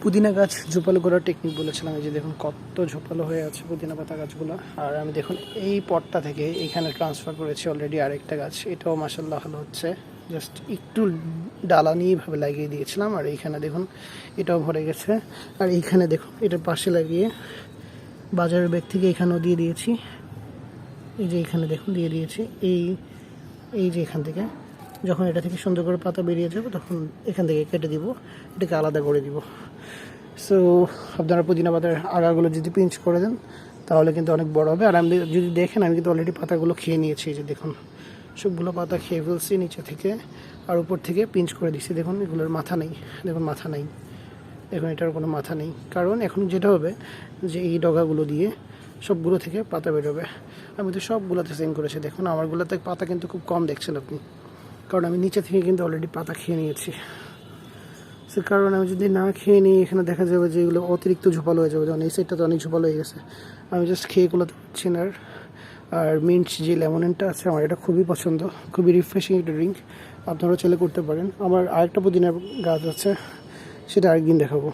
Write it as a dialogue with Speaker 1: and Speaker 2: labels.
Speaker 1: পুদিনা গাছ ঝোপালো করার টেকনিক বলেছিলাম। এই যে দেখুন কত ঝোপালো হয়ে আছে পুদিনা পাতা গাছগুলো। আর আমি দেখুন এই পটটা থেকে এখানে ট্রান্সফার করেছি অলরেডি আরেকটা গাছ, এটাও মাসাল্লাহ ভালো হচ্ছে। জাস্ট একটু ডালা নিয়ে ভাবে লাগিয়ে দিয়েছিলাম। আর এইখানে দেখুন এটাও ভরে গেছে। আর এইখানে দেখুন এটার পাশে লাগিয়ে বাজারের ব্যাগ থেকে এখানেও দিয়ে দিয়েছি। এই যে এখানে দেখুন দিয়ে দিয়েছি। এই যে এখান থেকে যখন এটা থেকে সুন্দর করে পাতা বেরিয়ে যাবে তখন এখান থেকে কেটে দিব, এটাকে আলাদা করে দিব। সো আপনারা পুদিনা পাতার আগাগুলো যদি পিঞ্চ করে দেন তাহলে কিন্তু অনেক বড় হবে। আর আমি যদি দেখেন আমি কিন্তু অলরেডি পাতাগুলো খেয়ে নিয়েছি। এই যে দেখুন সবগুলো পাতা খেয়ে ফেলছি নিচে থেকে, আর উপর থেকে পিঞ্চ করে দিচ্ছি। দেখুন এগুলোর মাথা নেই, দেখুন মাথা নেই, দেখুন এটার কোনো মাথা নেই। কারণ এখন যেটা হবে যে এই ডগাগুলো দিয়ে সবগুলো থেকে পাতা বেরোবে। আমি তো সবগুলোতে সেম করেছি। দেখুন আমারগুলোতে পাতা কিন্তু খুব কম দেখছেন আপনি, কারণ আমি নিচে থেকে কিন্তু অলরেডি পাতা খেয়ে নিয়েছি। সে কারণ আমি যদি না খেয়ে নিই এখানে দেখা যাবে যে এগুলো অতিরিক্ত ঝোপালো হয়ে যাবে। যেমন এই সাইডটা তো অনেক ঝোপালো হয়ে গেছে, আমি জাস্ট খেয়ে গুলোতে পাচ্ছি না। আর মিন্ট যে লেমনেনটা আছে আমার এটা খুবই পছন্দ, খুবই রিফ্রেশিং একটা ড্রিঙ্ক, আপনারাও চাইলে করতে পারেন। আমার আরেকটা পুদিনার গাছ আছে, সেটা আরেকদিন দেখাবো।